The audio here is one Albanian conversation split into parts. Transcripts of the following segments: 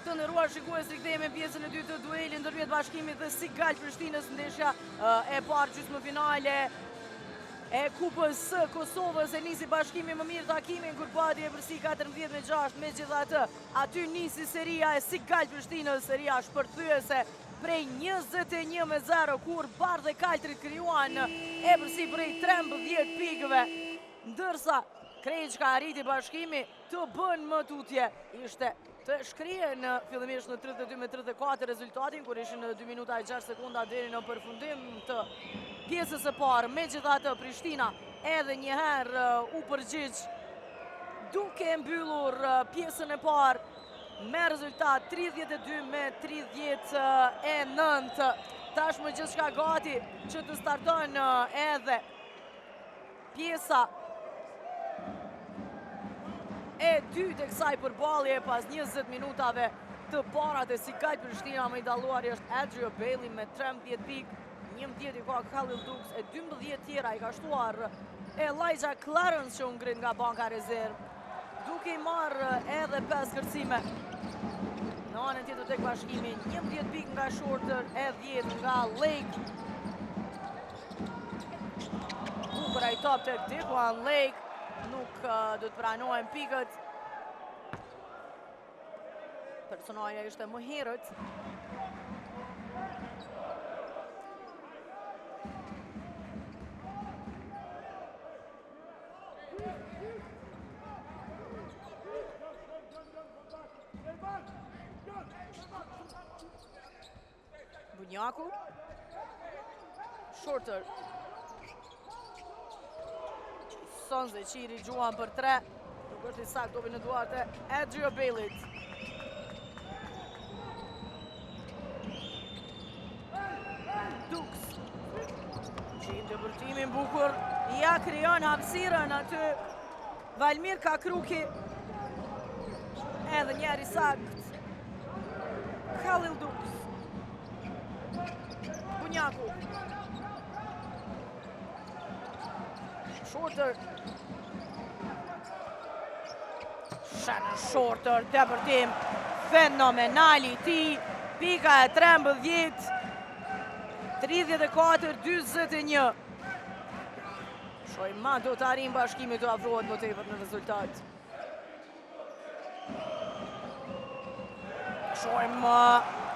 Të nderuar shikues, rikthehemi në pjesën e dytë të duelit ndërmjet Bashkimit dhe Sigal Prishtinës, ndeshja e parë gjysmëfinale e Kupës së Kosovës. E nisi Bashkimi më mirë takimin kur pati e përsi 14-6, megjithatë aty nisi seria e Sigal Prishtinës, seria shpërthyese prej 21-0 kur Bardh dhe Kaltrit krijuan e përsi prej 13 pikëve, ndërsa Kreçka arriti Bashkimi të bën më tutje. Ishte të shkrije në fillimisht në 32-34 rezultatin, kur ishin në 2 minuta e 6 sekunda deri në përfundim të pjesës së parë. Megjithatë, Prishtina edhe njëherë u përgjigj duke mbyllur pjesën e parë me rezultat 32-39. Tashmë gjithçka gati që të starton edhe pjesa e dytë e kësaj përballje pas 20 minutave të para të Sigal Prishtina. Më i dalluari është Adrio Bailey me 13 pikë, 11 i ka Khalil Dukes, e 12 tjera i ka shtuar Elijah Clarence që u ngrit nga banka rezervë, duke i marrë edhe 5 kërcime. Në anën tjetër tek Bashkimi, 11 pikë nga Shorter e 10 nga Lake. Bukur ai top tek Dequan Lake, nuk do të pranojnë pikët. Personalja ishte më herët. Bunjaku. Shorter. Sonze Qiri gjuan për 3. Nuk është i sakt topi në duart e Adrio Bailey. Dukes. Qim të bërtimin bukur. Ja krijon hapësirën aty Valmir Kakruki. Edhe njeri sakt. Khalil Dukes. Bunjaku. Shorter. Shannon Shorter, depërtim fenomenali ti, pika e 13, 34-41. Shojmë ma do të arrim Bashkimi të afrohet më tepër në rezultat. Shojmë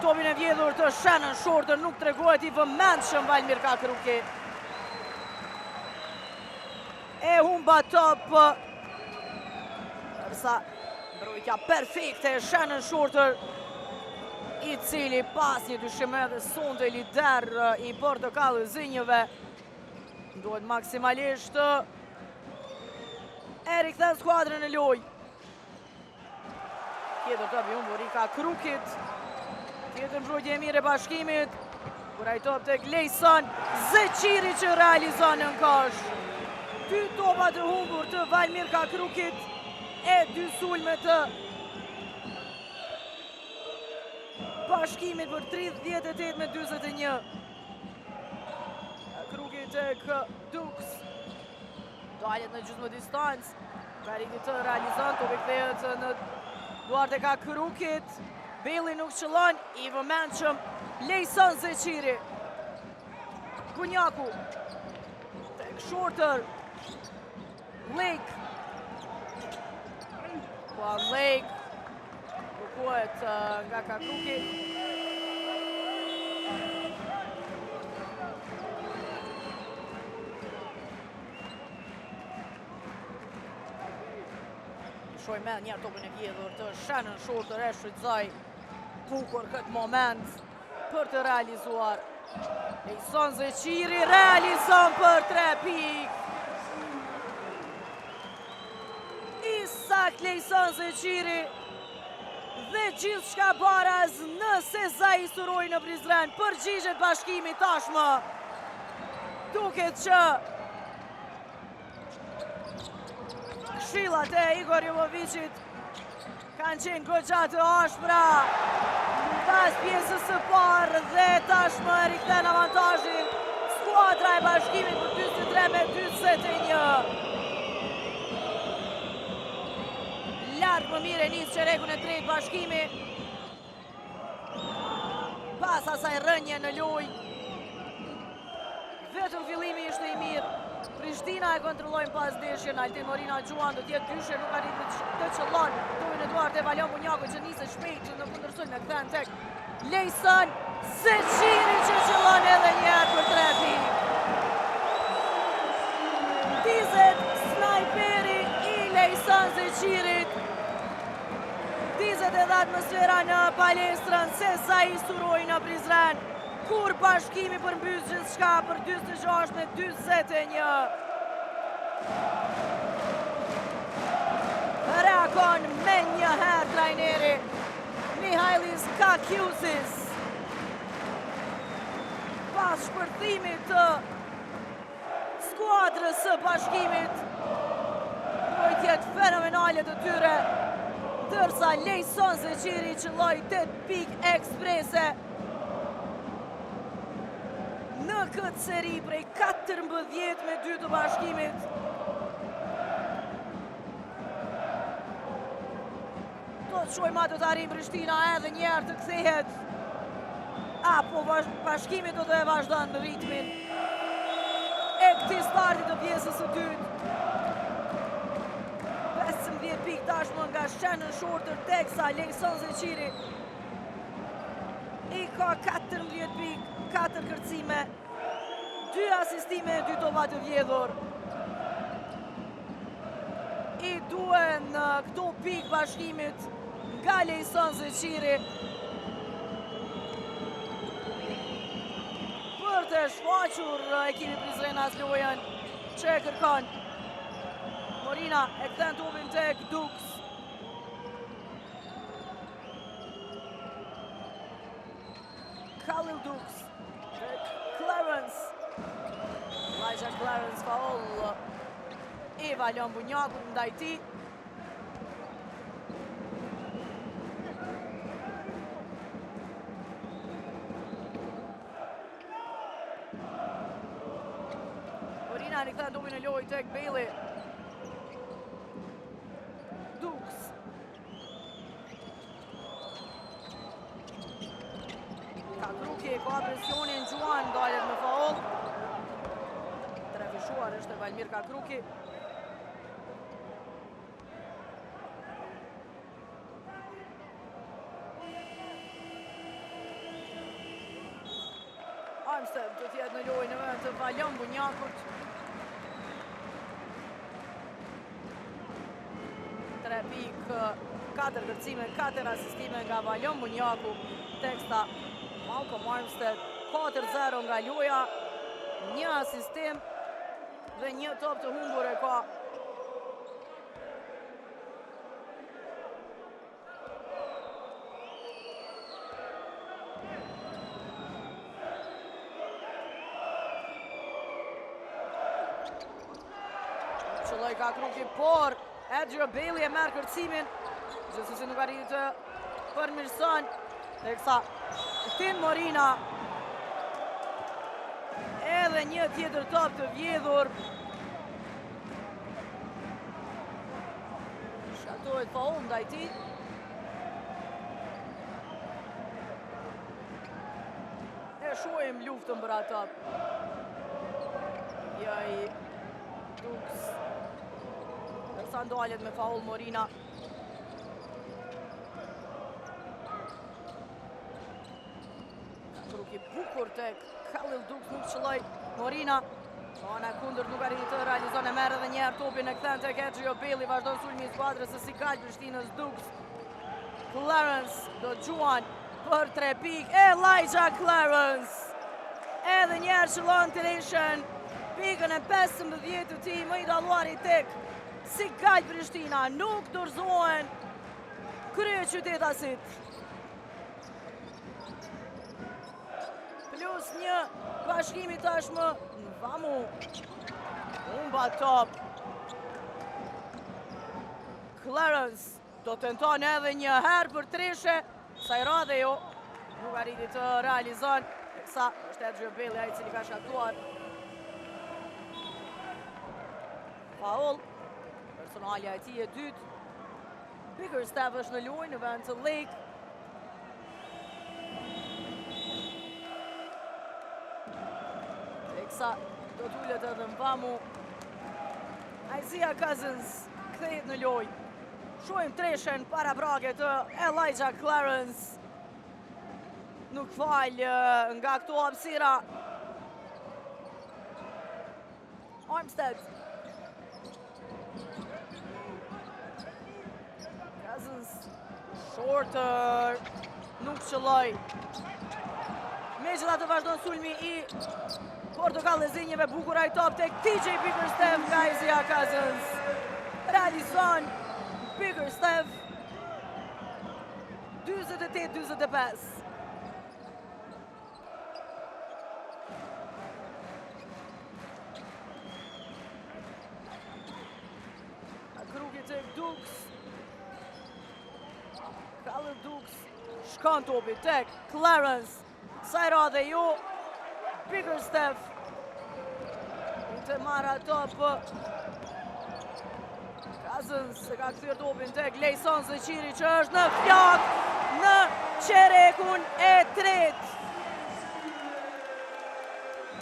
topin e vjedhur të Shannon Shorter, nuk tregohet i vëmendshëm Valmir Kakruki. E humba top, dërsa mbrojtja perfekte e Shannon Shorter, i cili pas një dyshim edhe sonte lider i portokallë zinjëve, duhet maksimalisht e rikthen skuadrën e loj. Tjetër top i humbur i Kakrukit, tjetër mbrojtje e mire Bashkimit, kur ai top tek Lejson Zeqiri që realizon në kosh. 2 topa të humbur të Valmir Kakrukit e 2 sulme të Bashkimit për 38-41. Kakrukit tek Dukes. Dalet në gjysmë distancë. Kariti të realizon, topi kthehet në duart e Kakrukit. Bailey nuk qëllon, i vëmendshëm Lejson Zeqiri. Bunjaku tek Shorter. Lake. Pa Lake. Bukohet nga Kakruki. Shojmë edhe njerë topin e vjedhur të Shannon Shorter, e shfrytëzoi bukur këtë moment për të realizuar. Lejson Zeqiri realizon për 3 pikë. Sakt Lejson Zeqiri dhe gjithë shka baraz nëse Zai Suroj në Prizren përgjigjet Bashkimi tashmë. Duket që këshillat e Igor Jovovicit kanë qenë goxha të ashpra pas pjesës së parë dhe tashmë rikthen avantazhin skuadra e Bashkimit për 43-41. Lartë më mire nisë qerekun e tretë Bashkimi. pas asaj rënje në lojë. Vetëm fillimi ishte i mirë. Prishtina e kontrollojnë pas ndeshjen. Altin Morina Gjuan do t'jetë dyshe, nuk arriti të qëllon. Tovin Eduard e Valjon Bunjaku që nise shpejt që në kundërsull me kthen tek Lejson Zeqiri që qëllon edhe njerë për 3 pikë. Dizet snajperi i Lejson Zeqirit. Dizet edhe atmosfera në palestrën se sa i suroj në Prizren. Kur bashkimi përmbys gjithçka për 46 me 41. Reakon me një herë trajneri Mihajlis Kakiusis. Pas shpërthimit të skuadrës së bashkimit, mbrojtjet fenomenale të tyre, ndërsa Lejson Zeqiri qëlloi 8 pikë eksprese në këtë seri prej 14 me 2 të bashkimit. Do të shojmë ato të arrim Prishtina edhe njerë të kthehet, apo bashkimit do të e vazhdon në ritmin e këtij starti të pjesës së dytë. 15 pikë tashmë nga Shannon Shorter, teksa Lejson Zeqiri i ka 14 pikë, 4 kërcime, 2 asistime e 2 topa të vjedhur. I duen këto pikë bashkimit nga Lejson Zeqiri për të shfaqur ekipi Prizrenas lojën që e kërkon. Morina e kthen topin tek Dux. Khalil Dux, Clarence. Elijah Clarence faul i Valjon Bunjakut ndaj tij. Morina i kthen topin në lojë tek Bailey. Dux. Kruki ka presionin Gjuan, dalet me faul. Trefishuar është Valmir Kruki. Armstead do t'jetë në lojë në vend të Valjon Bunjakut. 3 pikë, 4 kërcime, 4 asistime nga Valjon Bunjaku. Teksta Malcolm Armstead, 4-0 nga loja, 1 asistim dhe 1 top të humbur e ka. Qëlloj Kruki, por Edgero Bailey e merr kërcimin, gjithsesi nuk arriti të përmirëson, teksa Altin Morina edhe një tjetër top të vjedhur. Shkaktohet faul ndaj tij. E shohim luftën për atë. Ja i Dux. Ndërsa ndalet me faul Morina. Kruki bukur tek Khalil Dux, nuk qëlloj Morina. Ana kundër nuk arriti të realizon, e merr edhe një herë topin e kthen tek Edgero Bailey, vazhdon sulmi i skuadrës së Sikal Prishtinës. Dux. Clarence do Gjuan për 3 pikë. Elijah Clarence edhe një herë qëllon Tireshën pikën e 15 të tij, më i dalluari tek Sikal Prishtina. Nuk dorëzohen kryeqytetasit. Plus një bashkimi tashmë në Vamu. Humba top. Clarence do tenton edhe një herë për Treshe, saj radhe jo, nuk arriti të realizon, teksa është Edgero Bailey ai i cili ka shkaktuar faul. Personalja e tij e dytë. Biggerstaff është në lojë në vend të Lake. ndërsa do t'ullet edhe Mbamu. Isaiah Cousins kthehet në lojë. Shohim treshen para brake të Elijah Clarence. Nuk fal nga këto hapësira. Armstead. Cousins. Shorter. Nuk qëlloj. Megjithatë vazhdon sulmi i Portokallezënjeve, bukur ai top tek TJ Bickerstaff nga Isaiah Cousins. Realizon Bickerstaff 48-45. Kruki tek Dukes. Kallë Dukes. Shkon topi tek Clarence. Sajra dhe ju Bickerstaff të marra top. Cousins se ka kthyer topin tek Lejson Zeqiri që është në flak në qerekun e tretë.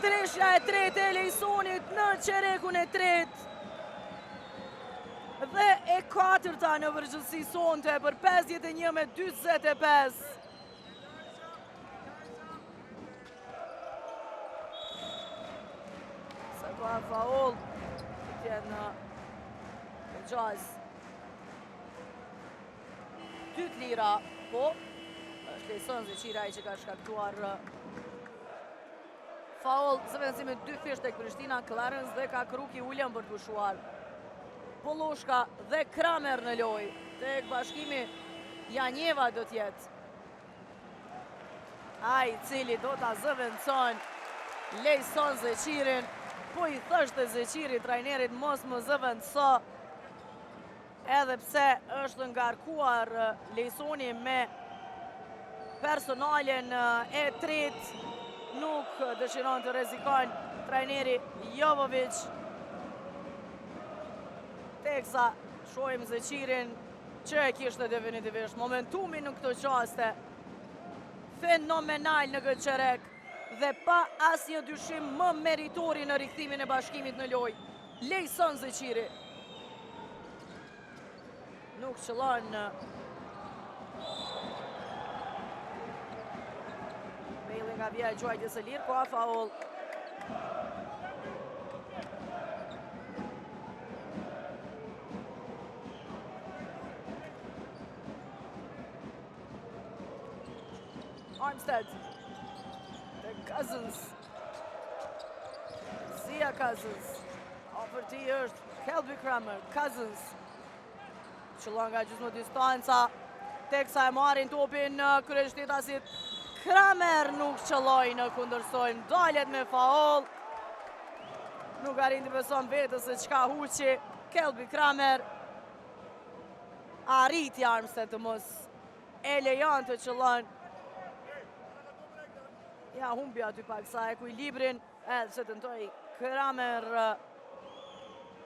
Treshja e tretë e Lejsonit në qerekun e tretë. Dhe e katërta në përgjithësi sonte për 51-45. Faul tjenë në Gjaz. 2 lira, po është Lejson Zeqiri ai që ka shkaktuar faul. Zëvendësimi 2 fish tek Prishtina. Clarence dhe ka Kruki ulën për të pushuar. Poloshka dhe Kramer në lojë. Tek Bashkimi Janjeva do t'jetë ai cili do ta zëvendëson Lejson Zeqirin. Po i thështë Zeqiri trajnerit mos më zëvendëso, edhe pse është ngarkuar Lejsoni me personalen e tretë, nuk dëshiron të rrezikon trajneri Jovovic. Teksa shohim Zeqirin që e kishte definitivisht momentumin në këto qaste. Fenomenal në këtë qerek. Dhe pa asnjë dyshim më meritori në rikthimin e Bashkimit në lojë. Lejson Zeqiri. Nuk qëllon. Bailey nga vija e quajtjes së lirë, ka faul. Armstead. Cousins. Zia Cousins. Ofërti është Kelby Kramer. Cousins. Qëllon nga gjysmë distanca. Teksa e marrin topin kryeshtetasit. Kramer nuk qëlloj në kundërsojnë. Dalet me faul. Nuk arrin të beson vetës se çka huqi. Kelby Kramer. Arriti Armstead të mos e lejon të qëllon. Ja, humbi aty pak sa ekuilibrin, edhe se tentoi Kramer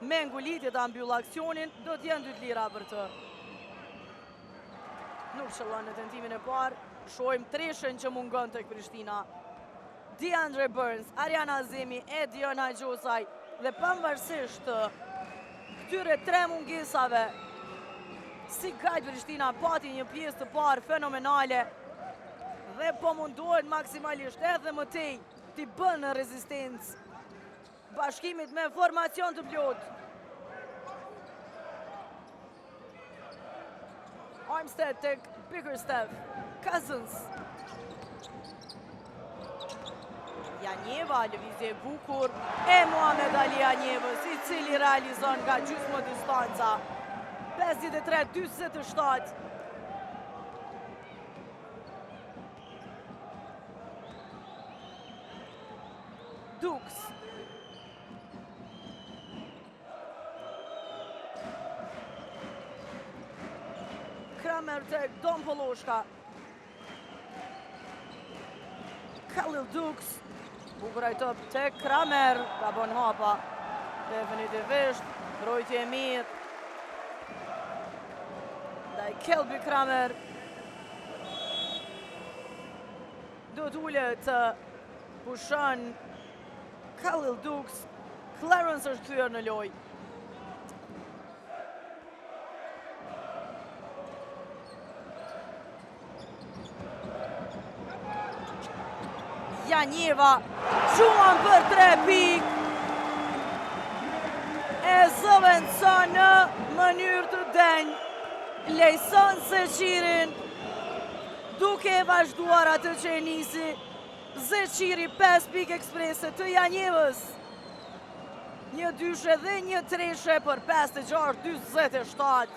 me ngulitje ta mbyll aksionin, do t'jenë 2 lira për të. Nuk qëllon në tentimin e parë, shohim treshen që mungon tek Prishtina. DeAndre Burns, Ariana Azemi e Diona Gjosaj, dhe pavarësisht këtyre 3 mungesave, si gajt Prishtina pati një pjesë të parë fenomenale, dhe po mundohet maksimalisht edhe më tej t'i bënë rezistencë Bashkimit me formacion të plot. Armstead tek Bickerstaff. Cousins. Janjeva, lëvizje e bukur e Muhamed Ali Janjevës, i cili realizon nga gjysmë distanca. 53-47. Dukes. Kramer tek Dom Poloshka. Khalil Dukes. Bukuraj top tek Kramer. Ka bon hapa. Definitivisht. Mbrojtje e mirë. Ndaj Kelby Kramer. Do t'ullet pushon Khalil Dukes. Clarence është kthyer në lojë. Janjeva, Gjuan për 3 pikë. E zëvendësa në mënyrë të denjë. Lejson Zeqirin, duke e vazhduar atë që e nisi. Zeqiri 5 pikë eksprese të Janjevës. Një dyshe dhe një treshe për 56-27.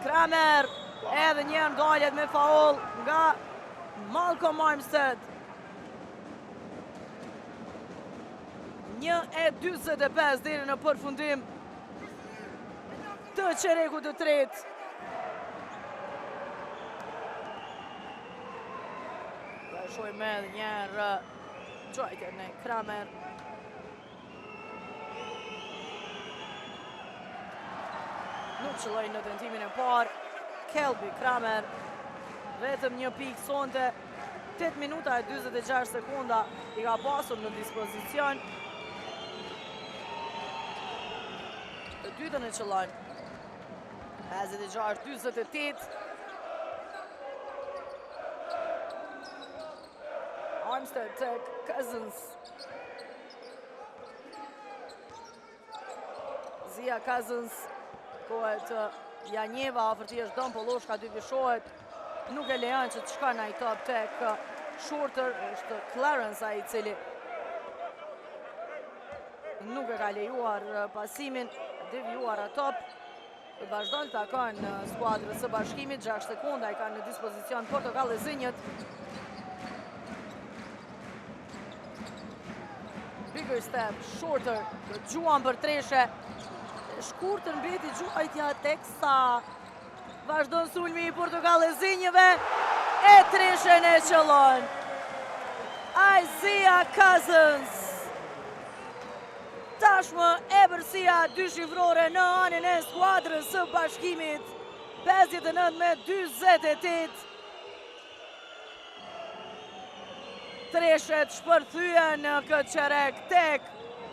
Kramer edhe një ndaljet me faul nga Malcolm Armstead. 1:45 deri në përfundim të çerekut të tretë. Shojmë edhe njerë gjojtën e Kramer. Nuk qëlloj në tentimin e parë. Kelby Kramer. Vetëm një pikë sonte. 8 minuta e 26 sekunda i ka pasur në dispozicion. Të dytën e qëllon. 56-28. Armstead të Cousins. Zia Cousins. Kohet Janjeva, afërti është dëmë, Poloshka dy vishohet. Nuk e lejan që të shka në i top tek Shorter, është Clarence a i cili nuk e ka lejuar pasimin, devijuar a top. Të vazhdojnë të akon në skuadrës së bashkimit, 6 sekunda i ka në dispozicion Portokalli e Zinjët. Bigger step, Shorter, të Gjuan për treshe. Shkurtër mbeti gjuajtja teksa vazhdon sulmi i Portokalli e Zinjëve e treshen e qëllon. Zia Cousins. Tashmë e bërësia dy shifrore në anën e skuadrës së bashkimit. 59-28. Treshet shpërthyen në këtë qerek tek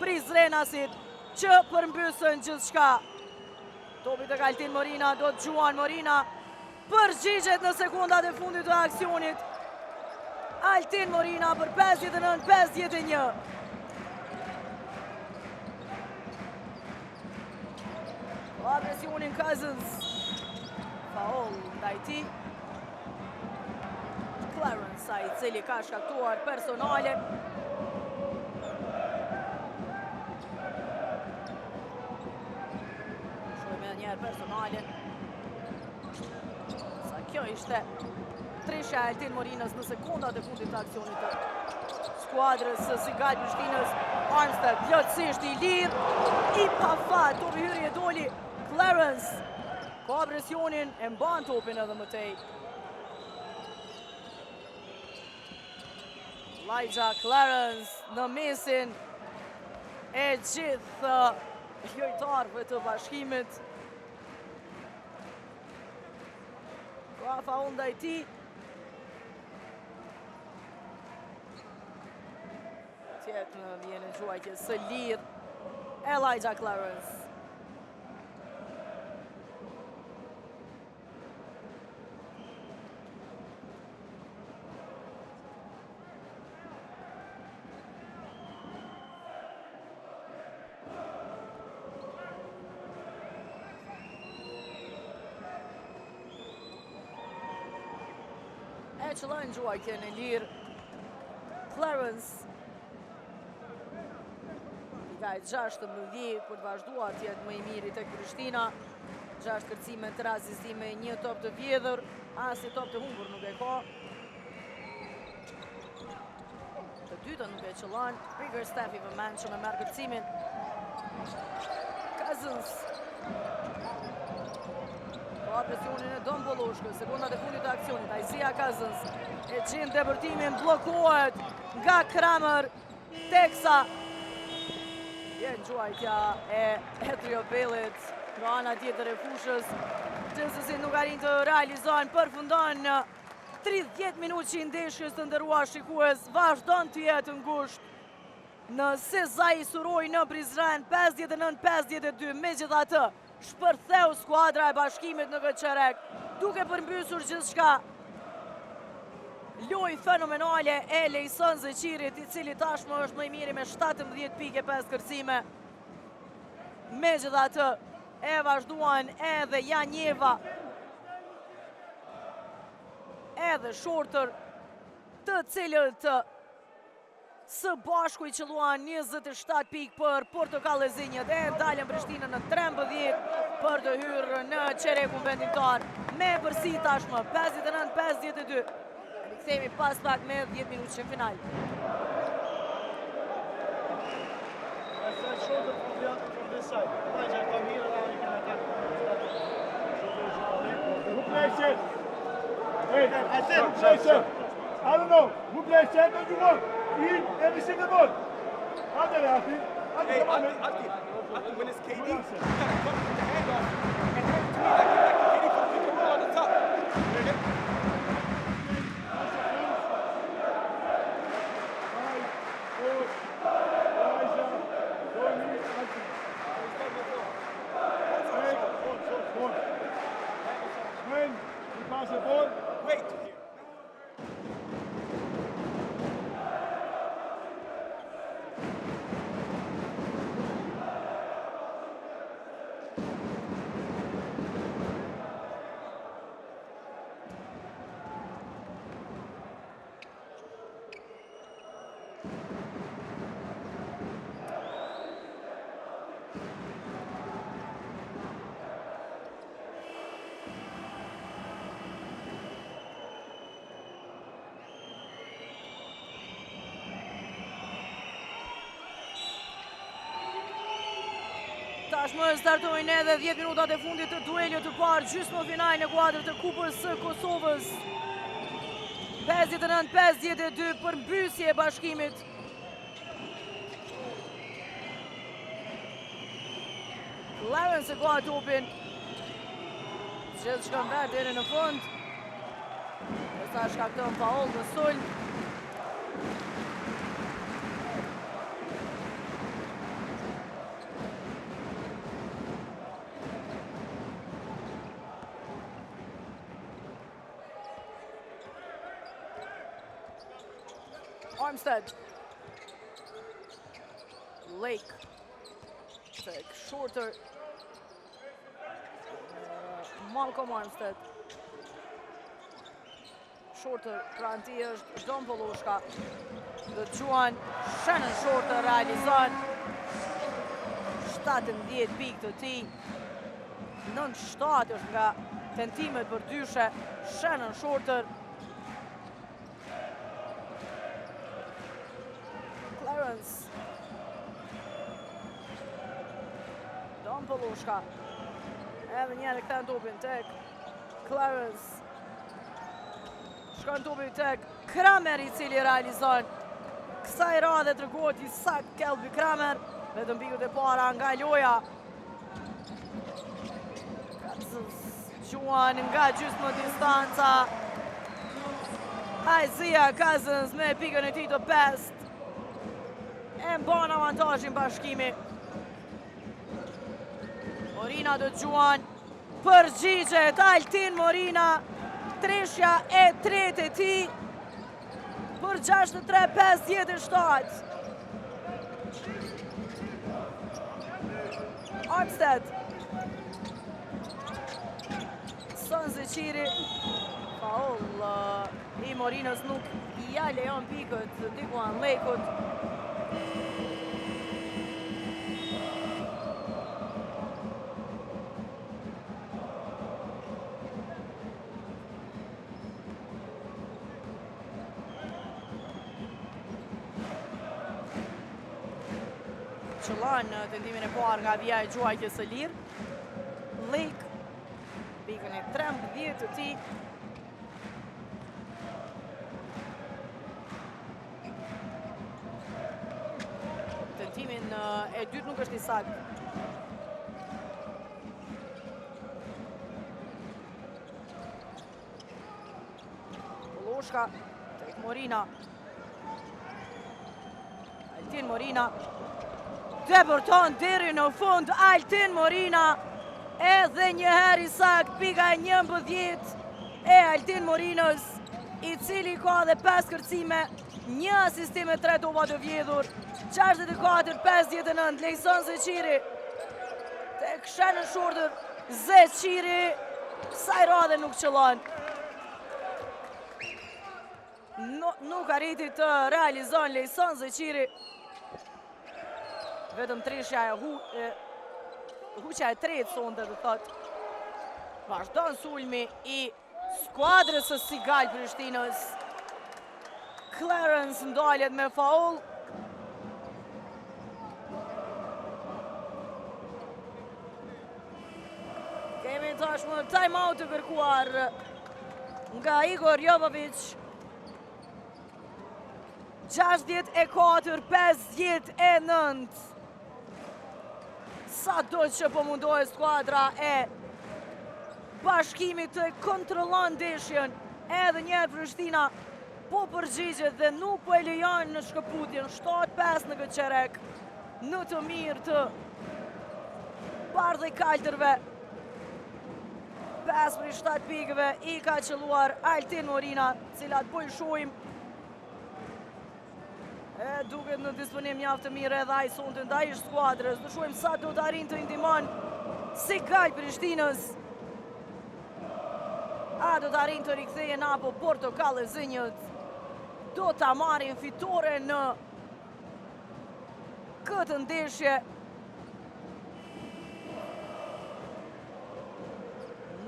Prizrenasit që përmbysën gjithë shka. Topi të Altin Morina, do të Gjuan Morina përgjigjet në sekundat e fundit të aksionit. Altin Morina për 59-51. Agresionin Cousins. Faul ndaj tij. Clarence a i cili ka shkaktuar personale. Shojmë edhe njerë personale. Sa kjo ishte tresha e Altin Morinës në sekundat e fundit të aksionit të skuadrës së Sigal Prishtinës. Armstead plotësisht i lirë, i pa fat, topi hyri e doli. Clarence ka presionin, e mban topin edhe mëtej. Elijah Clarence në mesin e gjithë lojtarëve të bashkimit. Ka faul ndaj tij. Tjetë në vjen e gjuajtje së lirë Elijah Clarence. Qëllojnë gjuajtje në lirë Clarence. I ka e 16 për të vazhduar tjetë më i miri tek Prishtina. 6 kërcime të asistime, 1 top të vjedhur, as një top të humbur nuk e ka. Të dytën nuk e qëllojnë. Bigger step i vëmen që me merë kërcimin. Cousins. Ka presionin e Don Poloshkës, sekundat e fundit të aksionit. Zia Cousins e gjen depërtimin, blokohet nga Kramer, teksa vjen gjuajtja e Etrio Bellit nga ana tjetër e fushës. Gjithsesi nuk arrin të realizojnë, përfundon 30 minutë që i ndeshjes të nderuar shikues, vazhdon të jetë ngushtë. në Sezai Suroj në Prizren, 59-52, me gjitha të shpërtheu skuadra e Bashkimit në këtë qerek, duke përmbysur gjithçka. Loj fenomenale e Lejson Zeqirit, i cili tashmë është më i miri me 17 pike 5 kërcime. Me gjitha të e vazhduan edhe Janjeva, edhe Shorter, të cilët së bashku i qëlluan 27 pikë për Portokallezinjët e dalën Prishtinën në 13 për të hyrë në qerekun vendimtar me përsi tashmë 59-52. Rikthehemi pas pak me 10 minutë që në final. I don't know. Who plays champion you want? Eat every single ball. Out there, Ati. Hey, Ati, when it's KD, you gotta come with the hand off and hand it to me like KD for the pick and roll on the top. When you pass the ball, Wait. Tashmë startojnë edhe 10 minutat e fundit të duelit të parë gjysmëfinal në kuadrë të Kupës së Kosovës. 59-52 për mbysje e Bashkimit. Clarence e ka topin. Gjithë shkën vetë deri në fund. Sa shkakton faul në sulm. Armstead. Lake. Tek Shorter. Malcolm Armstead. Shorter, pranti është Don Poloshka. Dhe Gjuan Shannon Shorter realizon 17 pikë të ti. 9-7 është nga tentimet për dyshe. Shannon Shorter. Clarence. Don Poloshka. Edhe njerë këta në topin tek Clarence. Shkon topi tek Kramer, i cili realizon kësaj radhe të rëgohet i sak Kelby Kramer. Vetëm pikët e para nga loja. Gjuan nga gjysmë distanca. Isaiah Cousins me pikën e tij të best. E mban avantajin Bashkimi. Morina do Gjuan. Përgjigjet Altin Morina. Treshja e tretë e ti. Për 63-57. Armstead. Son Zeqiri. Faul i Morinës nuk ja lejon pikët Diguan Lekut. Qëllan në tendimin e parë nga vija e gjuajtjes së lirë. Lake, pikën e 13 të ti. Tentimin e dytë nuk është i saktë. Poloshka tek Morina. Altin Morina. Debërton deri në fund Altin Morina. Edhe një herë i sakt pika 11 e Altin Morinës, i cili ka dhe 5 kërcime, 1 asistim e 3 topa të vjedhur. 64-59, Lejson Zeqiri tek Shannon Shorter. Zeqiri saj radhe nuk qëllon. Nuk arriti të realizon Lejson Zeqiri. Vetëm trishja e huqja e tretë sonde dhe thot. Vazhdon sulmi i skuadrës së Sigal Prishtinës. Clarence ndaljet me faul. Kemi tashmë time out të kërkuar nga Igor Jovovic. 64-59. Sa do që po mundohet skuadra e Bashkimit të kontrollon ndeshjen, edhe njerë Prishtina po përgjigjet dhe nuk po e lejon në shkëputjen. 7-5 në këtë qerek, në të mirë të bardhë e kaltërve. 5 për 7 pikëve i ka qëlluar Altin Morina, cilat po i shohim. Duket në disponim mjaft të mirë edhe ai sonte ndaj skuadrës. Do shohim sa do të arrijë të ndihmon Sigal Prishtinës. A do të arrijë të rikthejen apo Portokallë Zënjët do ta marrin fitore në këtë ndeshje.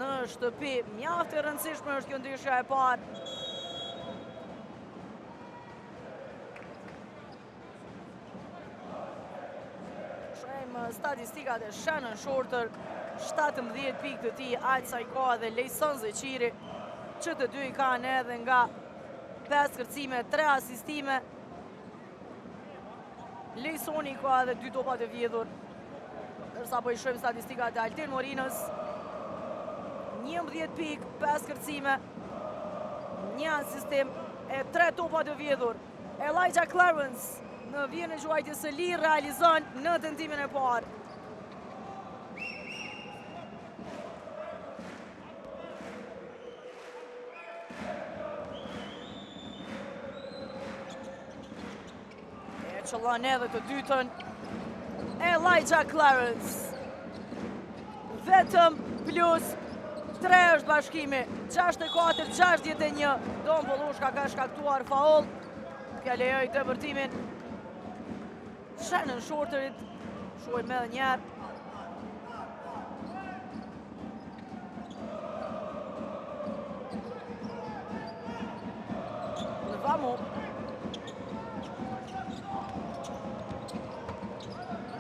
Në shtëpi mjaft e rëndësishme është kjo ndeshja e parë. Statistikat e Shannon Shorter, 17 pikë të tij, Alca i ka dhe Lejson Zeqiri, që të dy i kanë edhe nga 5 kërcime, 3 asistime. Lejsoni ka dhe 2 topa të vjedhur. Dërsa po i shohim statistikat e Altin Morinës, 11 pikë, 5 kërcime, 1 asistim e 3 topa të vjedhur. Elijah Clarence në vjen e gjuajtjes së lirë realizon në tentimin e parë. E qëllon edhe të dytën Elijah Clarence. Vetëm plus 3 është bashkimi. 64-61. Don Vollushka ka shkaktuar faul. Kja lejoj të vërtimin Shannon Shorterit. Shohim edhe njerë. Në vamu.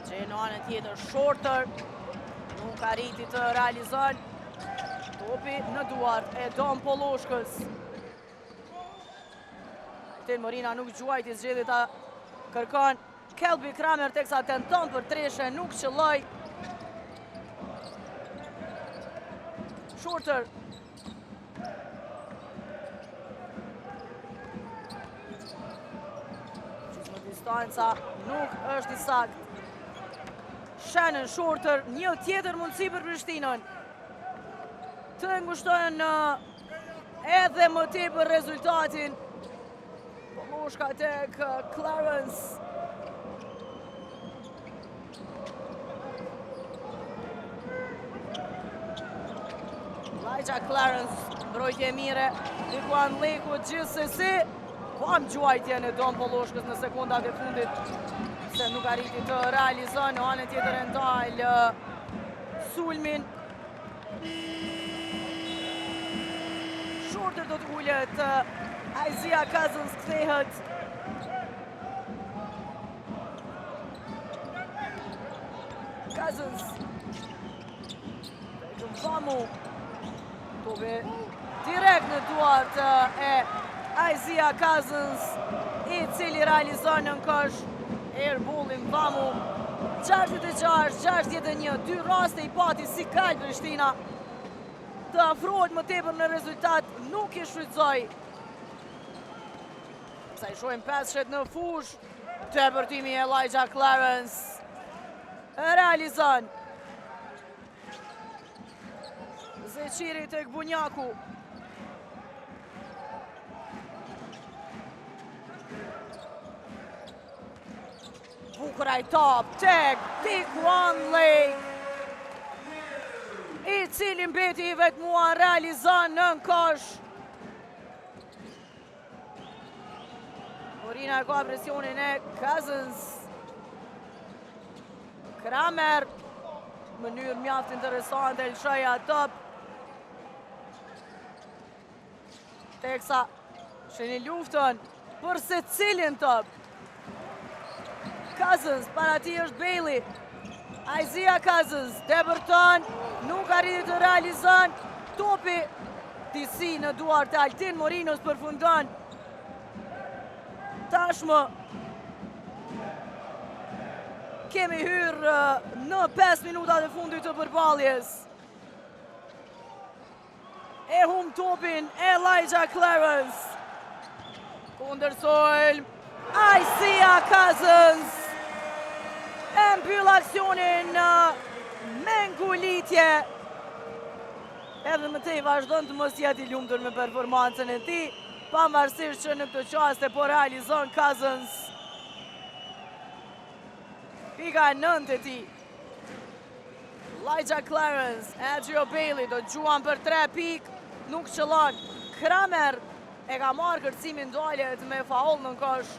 Që në anën tjetër Shorter nuk arriti të realizon. Topi në duart e Don Vollushkës. Altin Morina nuk gjuajti zgjedhje ta kërkon Kelby Kramer teksa tenton për treshe, nuk qëlloj. Shorter. Qismë distanca nuk është i sakt. Shannon Shorter, një tjetër mundësi për Prishtinën. Të ngushtojnë edhe më tepër rezultatin. Vollushka tek Clarence. Elijah Clarence, mbrojtje mire, Iguan Leku gjithsesi. Pam gjuajtjen e Don Vollushkës në sekundat e fundit, se nuk arriti të realizon në anën tjetër e ndal sulmin. Shorter do të ullet, Isaiah Cousins kthehet. Cousins. Vamu. Tobe direkt në duart e Isaiah Cousins, i cili realizon në kësh airballin Vamu. 66-61, 2 raste i pati Sigal Prishtina. Të afrohet më tepër në rezultat, nuk i shfrytëzoi. Sa i shohim 5 shet në fush, Tepërtimi Elijah Clarence realizon. Zeqiri tek Bunjaku. Bukuraj top tek Wanley, i cili mbeti i vetmuar realizon nën kosh. Morina ka presionin e Cousins. Kramer, mënyrë mjaft interesante, lëshoja top. Teksa sheni luftën për se cilin top. Cousins, para ti është Bailey. Isaiah Cousins, debërton, nuk arriti të realizon. Topi disi në duart e Altin Morinos përfundon. Tashmë kemi hyrë në 5 minutat e fundit të përballjes. E hum topin Elijah Clarence. Kundër sulm Isaiah Cousins. E mbyll aksionin me ngulitje. Edhe më tej vazhdon të mos jetë i lumtur me performancën e tij, pavarësisht që në këtë çaste po realizon Cousins. Pika 9 e tij. Elijah Clarence, Adrio Bailey do gjuan për 3 pikë, nuk qëllon. Kramer e ka marrë kërcimin daljet me faul në kosh.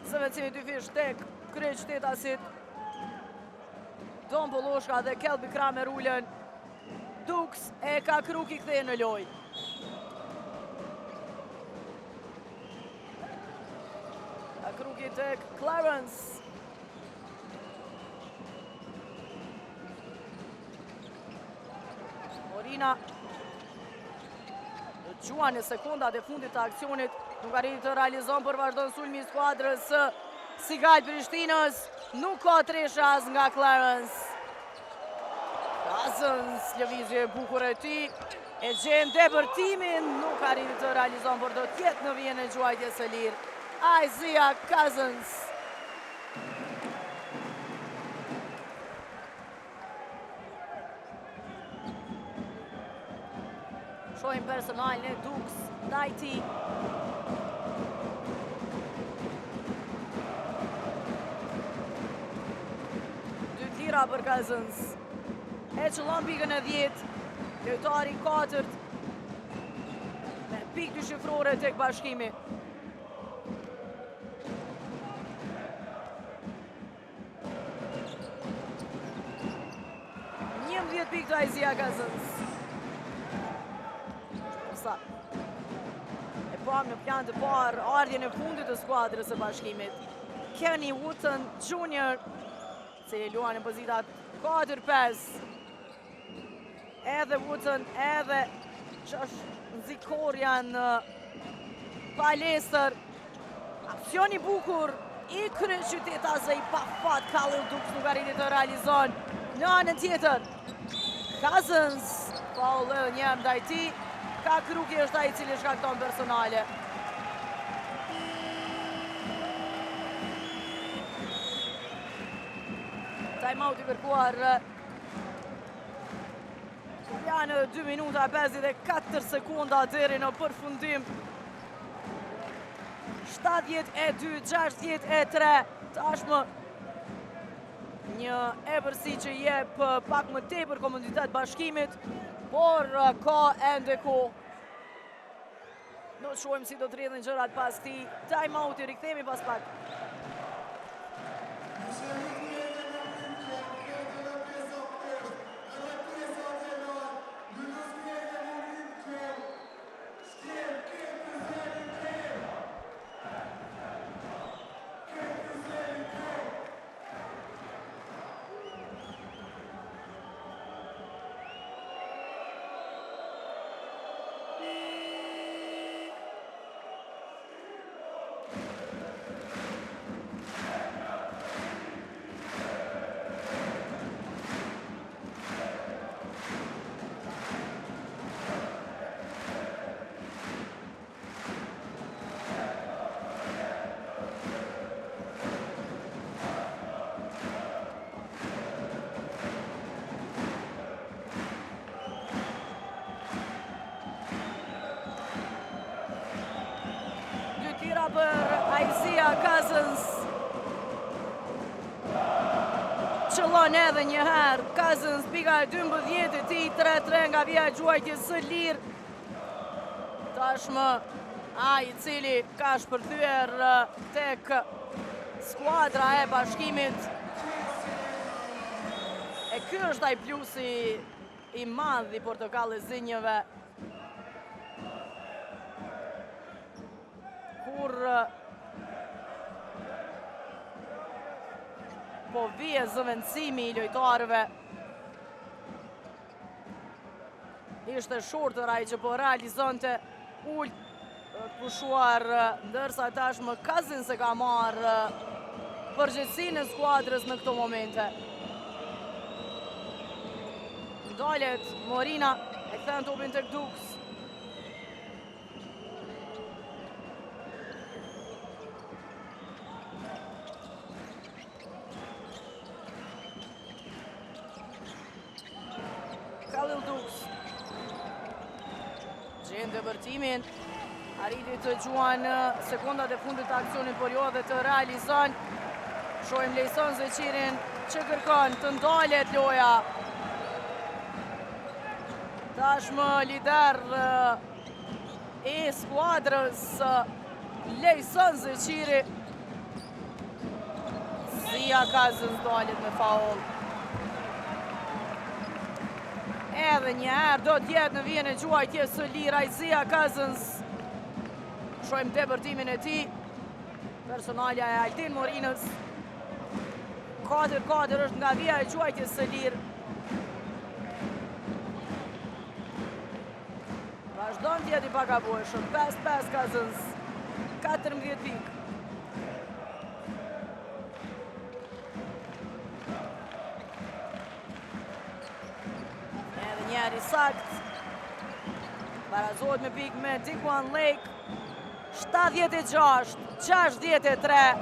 Zëvendësimi dy fish tek krye qytetasit Don Poloshka dhe Kelby Kramer ulen. Dux e ka Kruki kthehen në lojë. Kruki tek Clarence. Morina gjuan në sekundat e fundit të aksionit, nuk arriti të realizon për vazhdon sulmi i skuadrës Sigal Prishtinës. Nuk ka tresha as nga Clarence. Cousins, lëvizje e bukur e tij, e gjen depërtimin, nuk arriti të realizon, por do t'jetë në vijën e gjuajtjes së lirë. Isaiah Cousins. Shohim personalin e Dux ndaj tij. Dy tira për Cousins. E qëllon pikën e 10, lojtari 4 me pikë dyshifrore tek Bashkimi. Pikë të Isaiah Cousins. E pam në plan të parë ardhjen e fundit të skuadrës së Bashkimit. Kenny Wooten Jr. se luan në pozitat 4-5. Edhe Wooten, edhe Zikorian në palestër. Aksion i bukur i krye qytetasve i pafat Khalil Dux nuk arriti të realizon. Në anën tjetër, Cousins, faul edhe një herë ndaj tij, ka Kruki është ai i cili shkakton personale. Timeout i kërkuar. Janë 2 minuta 54 sekunda deri në përfundim. 72-63. Tashmë një epërsi që jep pak më tepër komoditet Bashkimit, por ka ende kohë. Do të shohim si do të rrjedhin gjërat pas këtij timeouti, rikthehemi pas pak. Zia Cousins qëllon edhe një herë. Cousins pika e 12 ti, 3-3 nga vija e gjuajtjes së lirë. Tashmë ai i cili ka shpërthyer tek skuadra e Bashkimit. E ky është ai plusi i madh i portokallës zinjëve. Kur po vije zëvendësimi i lojtarëve, ishte Shorter ai që po realizonte ult pushuar, ndërsa tashmë Cousins e ka marrë përgjegjësinë e skuadrës në këto momente. Ndalet Morina, e kthen topin tek Dux. Khalil Dux gjen dëbërtimin, arriti të gjuan në sekondat e fundit të aksionit, por jo dhe të realizon. Shohim Lejson Zeqirin që kërkon të ndalet loja. Tashmë lider e skuadrës Lejson Zeqiri. Zia Cousins ndalet me faul. Edhe një herë do t'jetë në vijën e gjuajtjes së lirë ai Zia Cousins. Shohim debërtimin e tij. Personalja e Altin Morinës. 4-4 është nga vija e gjuajtjes së lirë. Vazhdon t'jeti pagabueshëm. 5-5 Cousins. 14 pikë. Edhe njeri sakt. Barazohet me pikë me Dikwan Lake. 76, 63.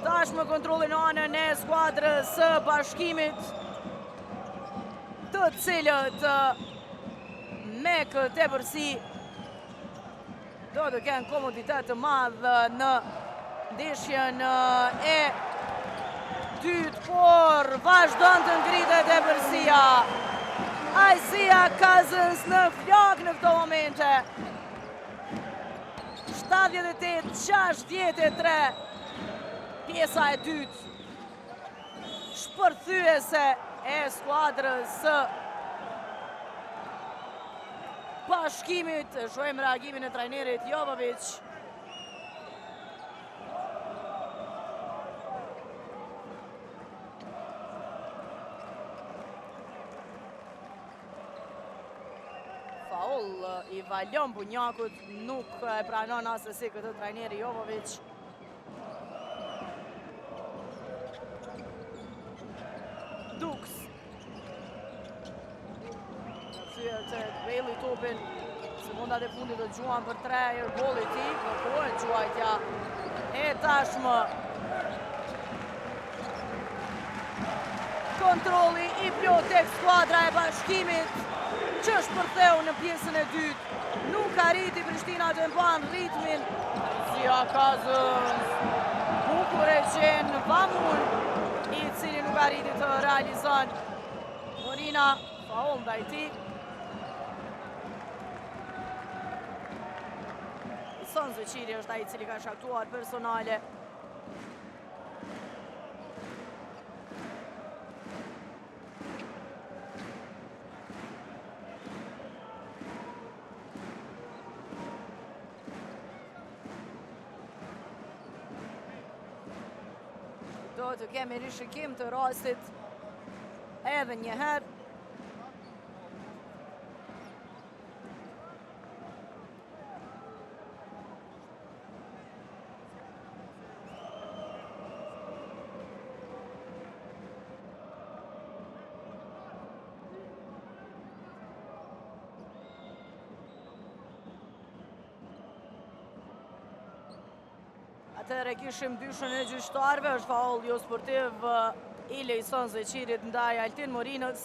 Tashmë kontrollin anën e skuadrës së Bashkimit, të cilët me këtë tepërsi do të kenë komoditet të madh në ndeshjen e dytë, por vazhdon të ngritet tepërsia. Ai Zia Cousins në flak në këto momente. 78-63. Pjesa e dytë shpërthyese e skuadrës së Bashkimit. Shohim reagimin e trajnerit Jovovic. Faul i Valion Bunjakut, nuk e pranon asesi këtë trajneri Jovovic. Dux thyer të Bailey topin, sekondat e fundit të gjuan për 3 airball i tij, kërkohet gjuajtja e tashmë. Kontrolli i plot tek skuadra e Bashkimit, që shpërtheu në pjesën e dytë. Nuk arriti Prishtina të mban ritmin. Zia Cousins, bukur e gjen Vamun, i cili nuk arriti të realizon. Morina, faul ndaj tij. Lejson Zeqiri është ai i cili ka shkaktuar personale. Do të kemi rishikim të rastit edhe një herë. Atëherë kishim dyshën e gjyqtarëve, është faul jo sportiv i Lejson Zeqirit ndaj Altin Morinës.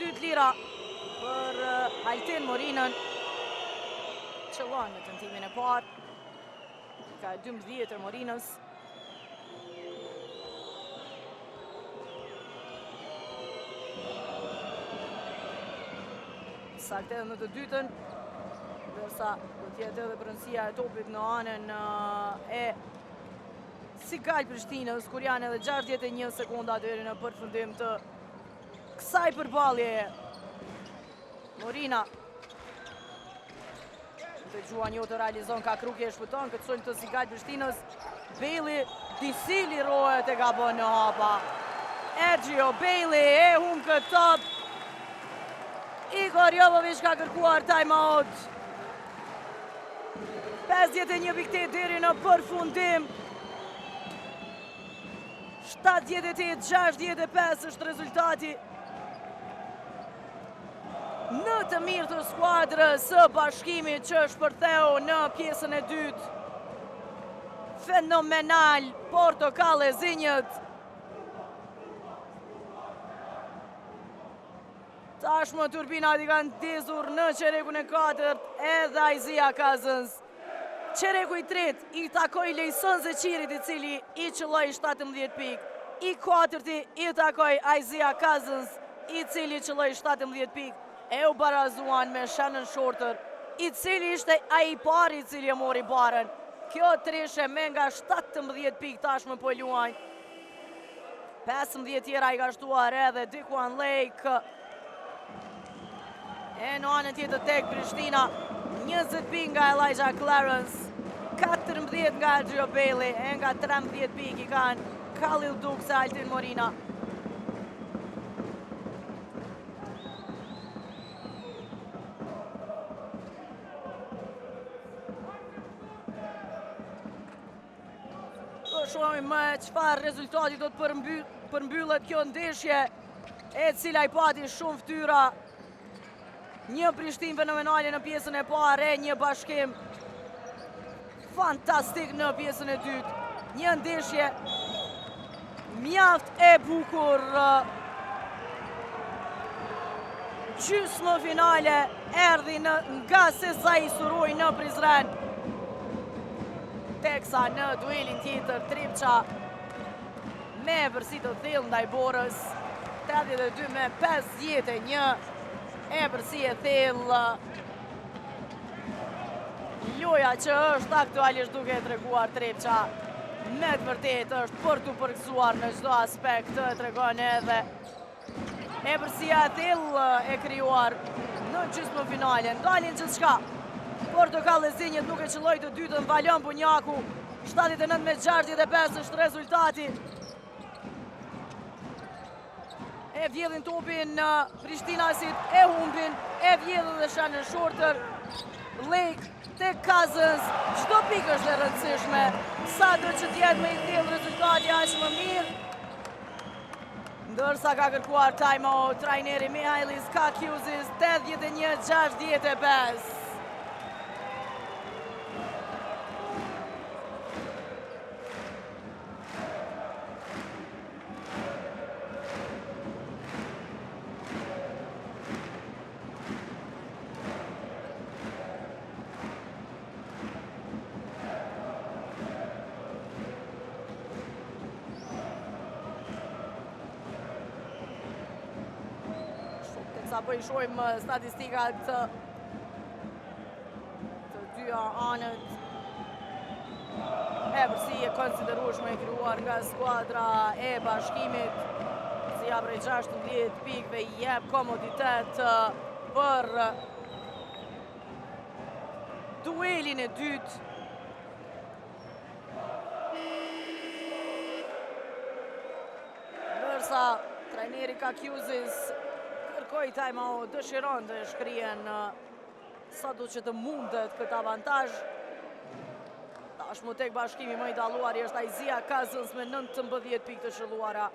22 lira për Altin Morinën. Qëllon në tentimin e parë. Ka 12 e Morinës. Sakte edhe në të dytën, dërsa do tjetë edhe përëndësia e topit në anën e Sigal Prishtinës, kur janë edhe 61 sekunda deri në përfundim të kësaj përballjeje. Morina të gjua një të realizon ka krukje e shpëton, këtë sulm të Sigal Prishtinës. Bejli disili rohet e ka bën në hapa. Ergjio Bejli e hum këtë top. Igor Jovovic ka kërkuar time-out. 51-8 deri në përfundim. 78-65 është rezultati. Në të mirë të skuadrës së Bashkimit që shpërtheu në pjesën e dytë. Fenomenal Portokalle Zinjët. Tashmë turbinat i kanë dizur në qerekun e 4 edhe Aizia Cousins. Qereku i 3 i takoj Lejson Zeqirit, i cili i qëlloj 17 pik. I 4 i takoj Aizia Cousins, i cili qëlloj 17 pik. E u barazuan me Shannon Shorter, i cili ishte a i pari i cili e mori barën. Kjo treshe me nga 17 pik tashmë po luajnë. 15 tjera i ka shtuar edhe Dikuan Lake. E në anën tjetër tek Prishtina, 20 pik nga Elijah Clarence, 14 nga Ergjio Bejli, e nga 13 pik i kanë Khalil Duk se Altin Morina. Do shohim çfarë rezultati do të përmbyllet kjo ndeshje, e cila i pati shumë fytyra. Një Prishtinë fenomenale në pjesën e parë, një Bashkim fantastik në pjesën e dytë. Një ndeshje mjaft e bukur. Gjysmë finale erdhi nga Sezai Suroj në Prizren. Teksa në duelin tjetër Tripqa me vërsi të thellë ndaj Borës. 32-51. E përsi e thellë. Loja që është aktualisht duke e treguar Tripqa. Me të vërtet është për të përgëzuar në çdo aspekt, të tregon edhe. E përsi e thellë e krijuar në gjysmë finale. Ndalin gjithçka. Portokalle Zinjët nuk e qëlloi të dytën, Valon Bunjaku. 79-65 është rezultati. E vjedhin topin Prishtinasit, e humbin, e vjedhin dhe Shannon Shorter. Lake te Cousins, çdo pikë është e rëndësishme. Sa do që t'jetë me i thellë rezultati aq më mirë. Ndërsa ka kërkuar time-out trajneri Mihailis Kakiusis, 81-65. Sa po i shohim statistikat të dyja anët. E përsi e konsiderueshme e krijuar nga skuadra e Bashkimit. Si ja prej 16 pikëve i jep komoditet për duelin e dytë. Ndërsa trajneri Kakiusis kërkoi time-out, dëshiron të shkrihen sa do që të mundet këtë avantazh. Tashmë tek Bashkimi më i dalluari është Aizia Cousins me 19 pikë të shëlluara.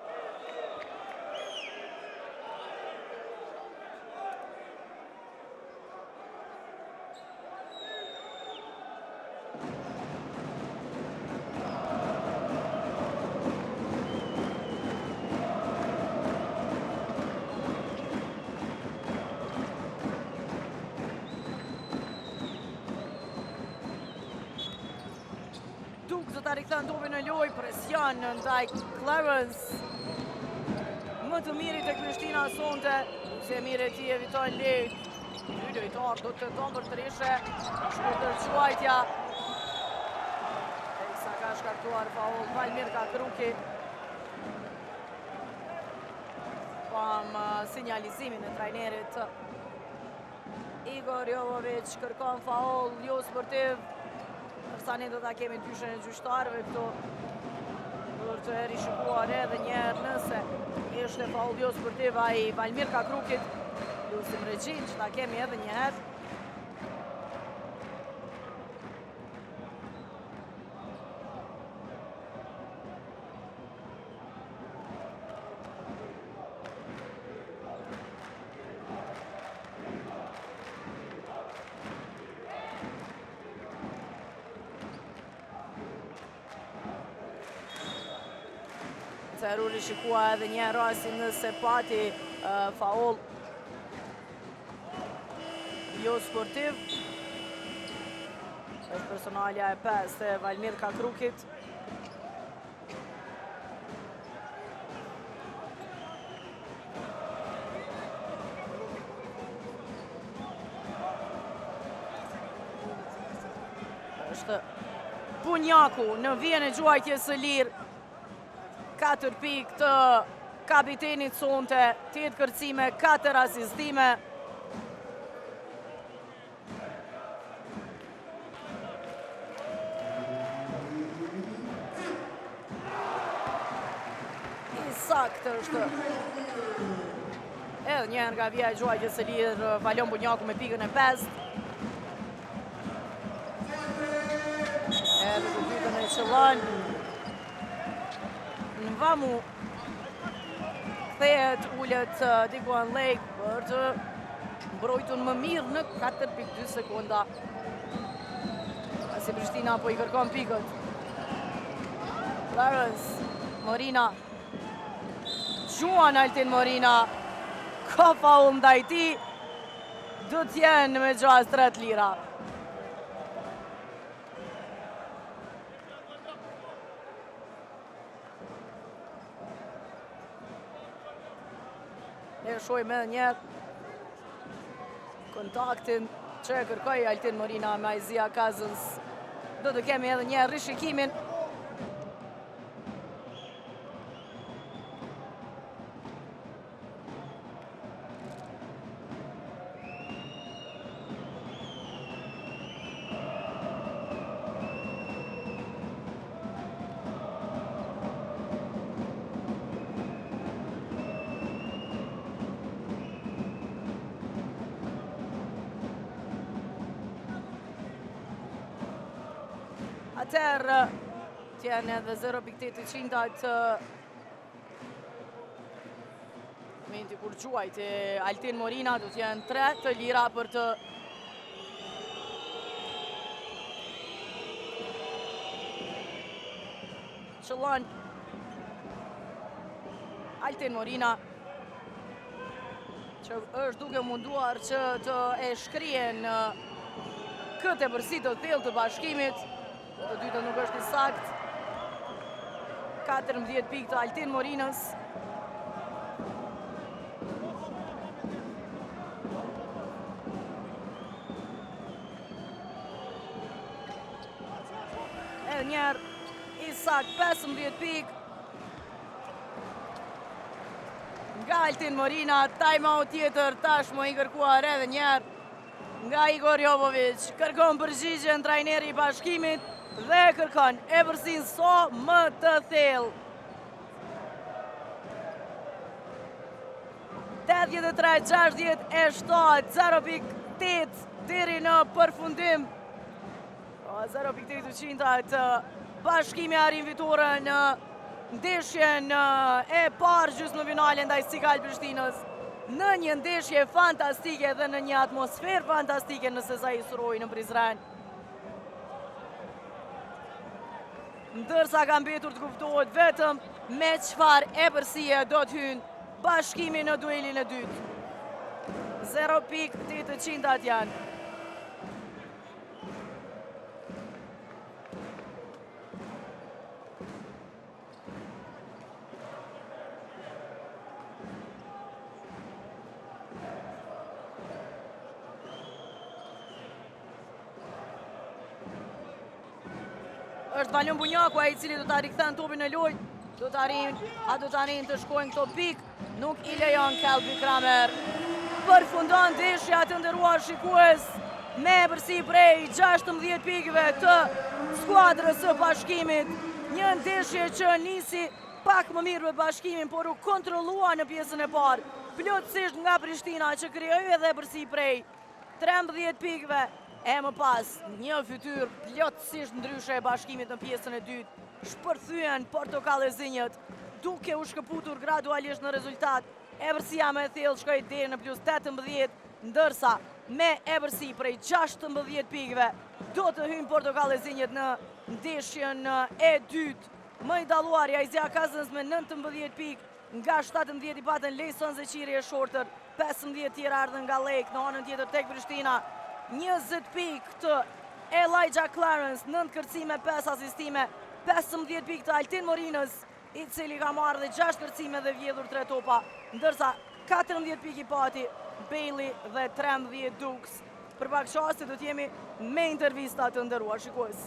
ta rikthën topin në lojë, presion ndaj Clarence. Më të miri të Krishtina sonte, se mire ti eviton lejt. Dy lojtar do të tonë për të rishe, shkurtër quajtja. Sa ka shkaktuar faull Valmirka Kruki. Pam sinjalizimin e trajnerit Igor Jovovic, kërkon faull jo sportiv. Nërsa ne do ta kemi dyshën e gjyqtarëve këtu për të rishikuar edhe njerë nëse ishte faull jo sportiv ai Valmirka Krukit. Lusim Regjin që ta kemi edhe njerë. Ceruri shikua edhe një rasin nëse pati faull jo sportiv. Është personalja e 5 e Valmirka Krukit. Është Punjaku në vijën e gjuajtjes së lirë. 4 pikë të kapitenit sonte, 8 kërcime, 4 asistime. I sakt është. Edhe njëherë nga vija e gjuajtjes së lirë, Valion Punjaku me pikën e 5. Edhe të dytën e qëllon. Në vamu kthehet ullet Diguan Lake për të mbrojtur më mirë në 4.2 sekonda. Asi Prishtina po I kërkon pikët. Clarence, Morina. Juan Altin Morina. Ka faull ndaj tij. Do t'jenë me gjas 3 lira. Ne shojmë edhe njerë kontaktin që e kërkoj Altin Morina me Aizia Cousins. Do të kemi edhe njerë rishikimin. Atëherë t'janë edhe 0.8% momenti kur gjuajti Altin Morina do t'janë 3 të lira për të qëllon Altin Morina që është duke munduar që të e shkrien këtë e përsi të thellë të bashkimit. Të dyta nuk është I sakt. 14 pikë të Altin Morinës. Edhe njerë I sakt 15 pikë. Nga Altin Morina, time out tjetër tashmë I kërkuar edhe njerë nga Igor Jovovic. Kërkon përgjigjen trajneri I bashkimit. Dhe kërkon e përsin so më të thellë. 83-67, 0.8 deri në përfundim. 0.8% bashkimi arrin fituaren në ndeshjen e parë gjysmëfinale ndaj Sikal Prishtinës. Në një ndeshje fantastike dhe në një atmosferë fantastike në Sezai Suroi në Prizren. Ndërsa ka mbetur të kuptohet vetëm me çfarë e përsie do të hynë bashkimi në duelin e dytë. 0.8% janë. është Valion Bunjaku ai i cili do ta rikthen topin në lojë. Do ta arrin të shkojnë këto pikë. Nuk i lejon Kelby Kramer. Përfundon ndeshja të nderuar shikues me përsi prej 16 pikëve të skuadrës së Bashkimit. Një ndeshje që nisi pak më mirë me Bashkimin, por u kontrollua në pjesën e parë. Plotësisht nga Prishtina që krijoi edhe përsi prej 13 pikëve. E më pas, një fytyrë plotësisht ndryshe e Bashkimit në pjesën e dytë. Shpërthyen portokallë zinjët, duke u shkëputur gradualisht në rezultat. Epërsia me thellë shkoi deri në plus 18, ndërsa me epërsi prej 16 pikëve do të hyjnë portokallë zinjët në ndeshjen e dytë. Më i dalluari Aizia Kazens me 19 pikë, nga 17 i patën Lejson Zeqiri e Shortër, 15 tjera ardhën nga Lake, në anën tjetër tek Prishtina. 20 pikë të Elijah Clarence, 9 kërcime, 5 asistime, 15 pikë të Altin Morinës, i cili ka marrë dhe 6 kërcime dhe vjedhur 3 topa, ndërsa 14 pikë i pati Bailey dhe 13 Dukes. Për pak çaste do t'jemi me intervista të nderuar shikues.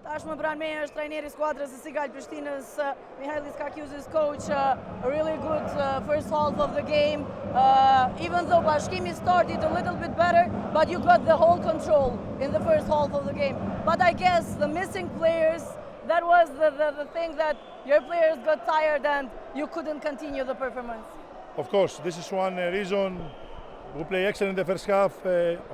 Tashmë pranë me është trajneri i skuadrës së Sigal Prishtinës, Mihailis Kakiusis, coach. A really good first half of the game. Even though Bashkimi started a little bit better, but you got the whole control in the first half of the game. But I guess the missing players, that was the thing that your players got tired and you couldn't continue the performance. Of course, this is one reason. We play excellent in the first half,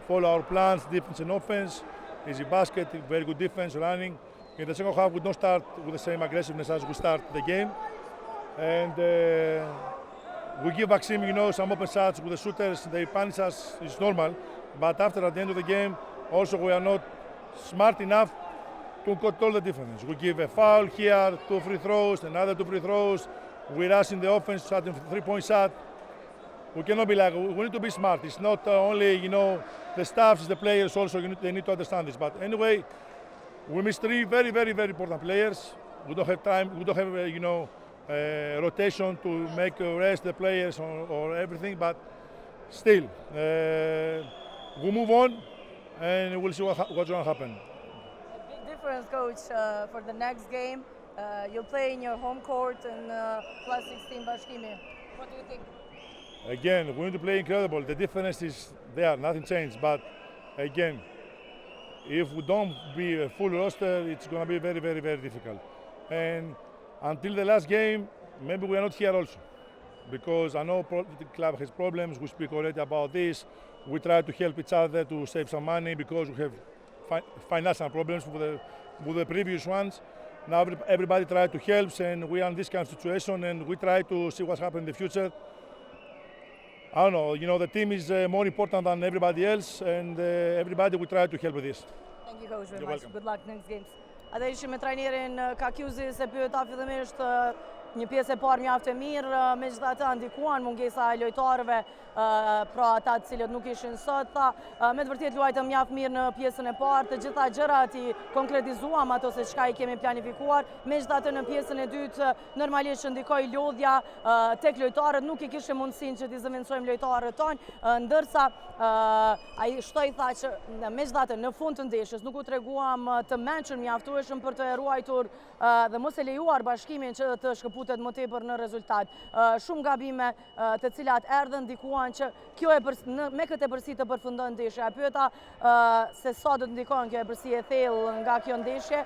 follow our plans, defense and offense. Easy basket, very good defense, running. In the second half, we don't start with the same aggressiveness as we start the game. And we give Maxim, some open shots with the shooters. They punish us, it's normal. But after, at the end of the game, also we are not smart enough to control the defense. We give a foul here, 2 free throws, another 2 free throws. We rush in the offense, shot a 3-point shot. We cannot be like, we need to be smart. It's not only, the staff, it's the players also, they need to understand this. But anyway, we missed 3 very, very, very important players. We don't have time, we don't have, rotation to make rest the players or everything, but still, we move on and we'll see what's going to happen. Big difference, coach, for the next game. You're playing your home court in Class 16 Bashkimi. What do you think? Again, we need to play incredible. The difference is there, nothing changed. But again, if we don't be a full roster, it's going to be very, very, very difficult. And until the last game, maybe we are not here also. Because I know the club has problems, we speak already about this. We try to help each other to save some money because we have financial problems with the previous ones. Now everybody tries to help, and we are in this kind of situation, and we try to see what's happening in the future. I don't know, you know, the team is more important than everybody else, and everybody will try to help with this. Thank you, coach, very You're much. welcome. Good luck next games. Ata ishim me trajnerin Kakiuzi se pyeta fillimisht një pjesë e parë mjaft e mirë, megjithatë ndikuan mungesa e lojtarëve, pra ata të cilët nuk ishin sot, tha, me të vërtet luajtëm mjaft mirë në pjesën e parë, të gjitha gjërat i konkretizuam ato se çka i kemi planifikuar, megjithatë në pjesën e dytë normalisht ndikoi lodhja tek lojtarët, nuk i kishim mundësinë që t'i zëvendësojmë lojtarët tonë, ndërsa ai shtoi tha që megjithatë në fund të ndeshjes nuk u treguam të mençur mjaftueshëm për të ruajtur dhe mos e lejuar Bashkimin që të shkëputet më tepër në rezultat. Shumë gabime të cilat erdhën ndikuan që kjo me këtë epërsi të përfundon ndeshja. Pyeta se sa do të ndikon kjo epërsi e thellë nga kjo ndeshje,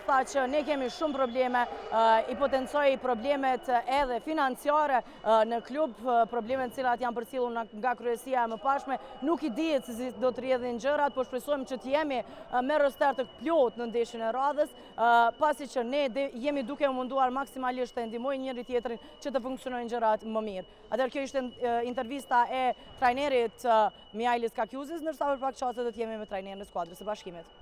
tha që ne kemi shumë probleme, i potencoi problemet edhe financiare në klub, problemet cilat janë përcjellur nga kryesia e mëparshme, nuk i dihet se si do të rrjedhin gjërat, por shpresojmë që të jemi me roster të plot në ndeshjen e radhës, pasi që ne jemi duke u munduar maksimalisht të ndihmojmë njëri tjetrin që të funksionojnë gjërat më mirë. Atëherë kjo ishte intervista e trajnerit Mihailis Kakiuzis, ndërsa për pak çaste do të jemi me trajnerin e skuadrës së Bashkimit.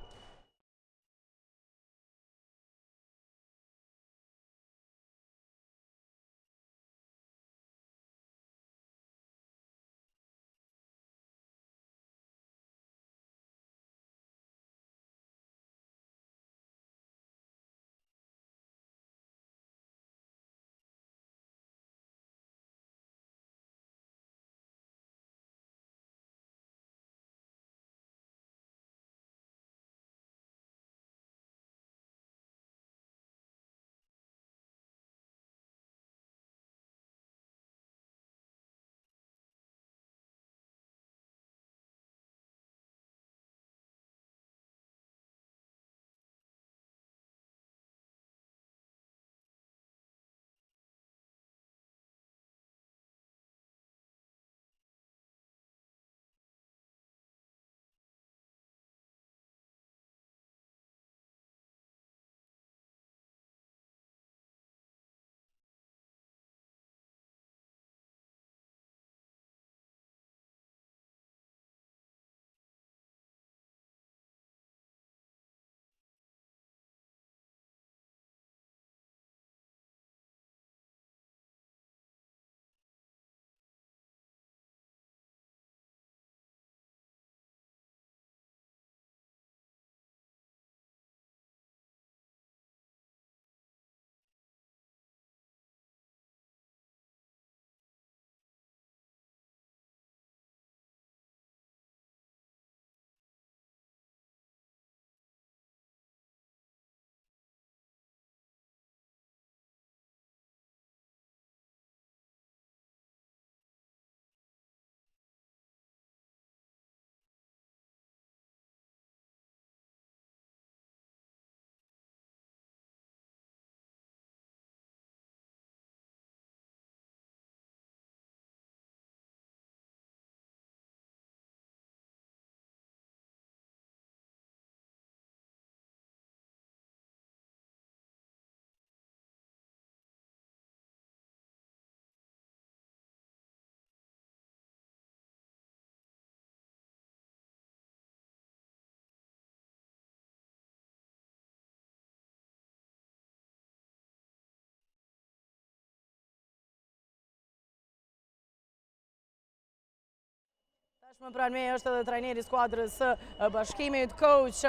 Tashmë pranë me është edhe trajneri i skuadrës së Bashkimit, coach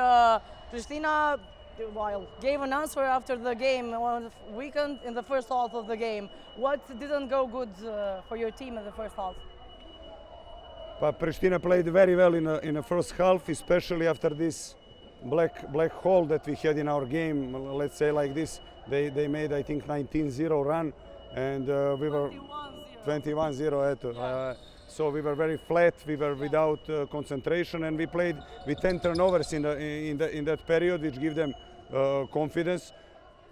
Prishtina gave an answer after the game on the weekend in the first half of the game. What didn't go good for your team in the first half? But Pristina played very well in the first half, especially after this black hole that we had in our game, let's say like this. They made, I think, 19-0 run, and we were 21-0. So we were very flat. We were without concentration, and we played with 10 turnovers in that period, which give them confidence.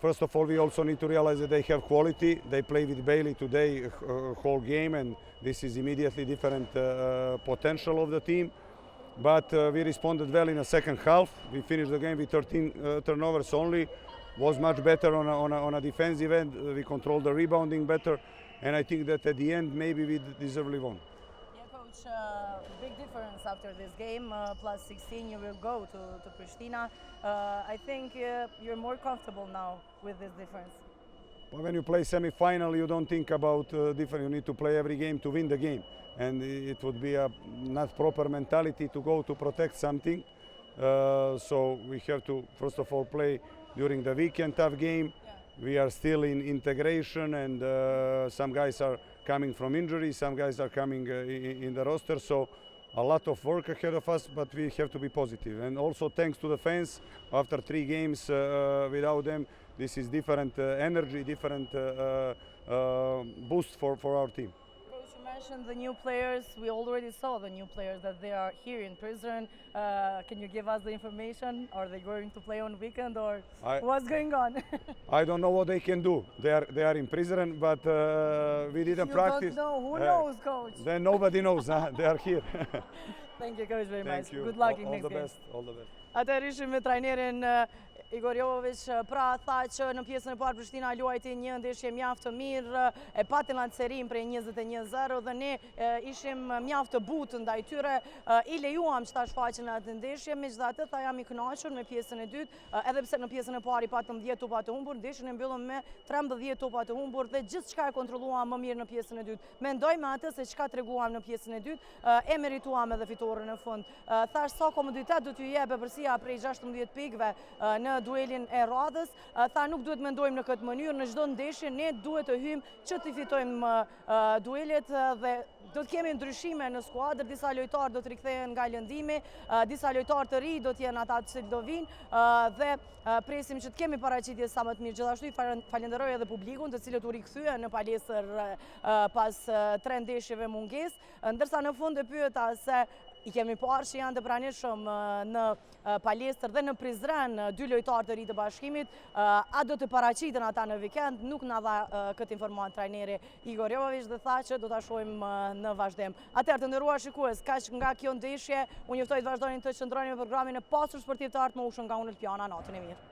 First of all, we also need to realize that they have quality. They play with Bailey today whole game, and this is immediately different potential of the team. But we responded well in the second half. We finished the game with 13 turnovers only. Was much better on a defensive end. We controlled the rebounding better, and I think that at the end maybe we deservedly won. Yeah, coach, big difference after this game. Plus 16, you will go to Pristina. I think you're more comfortable now with this difference. But when you play semi-final, you don't think about different. You need to play every game to win the game, and it would be a not proper mentality to go to protect something. So we have to first of all play during the weekend tough game. Yeah. We are still in integration, and some guys are coming from injury, some guys are coming in the roster. So a lot of work ahead of us, but we have to be positive. And also thanks to the fans, after 3 games without them, this is different energy, different boost for our team. Coach, you mentioned the new players. We already saw the new players that they are here in prison. Can you give us the information? Are they going to play on weekend, or what's going on? I don't know what they can do. They are in prison, but we didn't practice. You don't know. Who knows, coach? Then nobody knows. They are here. Thank you, coach, very much. Thank you. Good luck in All next the game. best. All the best. Atëherë ishim me trajnerin Igor Jovovic, pra tha që në pjesën e parë Prishtina luajti një ndeshje mjaft të mirë, e pati lancërim prej 21-0 dhe ne ishim mjaft të butë ndaj tyre, i lejuam që ta shfaqen atë ndeshje, megjithatë tha jam i kënaqur me pjesën e dytë, edhe pse në pjesën e parë i patëm 10 topa të humbur, ndeshjen e mbyllëm me 13 topa të humbur dhe gjithçka e kontrolluam më mirë në pjesën e dytë. Mendoj me atë se çka treguam në pjesën e dytë, e merituam edhe fitoren në fund. Thash sa komoditet do t'ju jep Epërsia prej 16 pikëve në duelin e radhës, tha nuk duhet mendojmë në këtë mënyrë, në çdo ndeshje ne duhet të hyjmë që të fitojmë duelet dhe do të kemi ndryshime në skuadër, disa lojtarë do të rikthehen nga lëndimi, disa lojtarë të ri do të jenë ata që do vinë dhe presim që të kemi paraqitje sa më të mirë. Gjithashtu i falenderoj edhe publikun, të cilët u rikthyen në palestër pas 3 ndeshjeve mungesë, ndërsa në fund e pyeta se i kemi parë që janë të pranishëm në palestër dhe në Prizren 2 lojtarë të ri të bashkimit, a do të paraqiten ata në vikend, nuk na dha këtë informant trajneri Igor Jovovic dhe tha që do ta shohim në vazhdim. Atëherë të nderuar shikues, kaq nga kjo ndeshje, unë juftoj të vazhdoni të qëndroni me programin e pasur sportiv të ardhmë, ushën nga unë Elpiana, natën e mirë.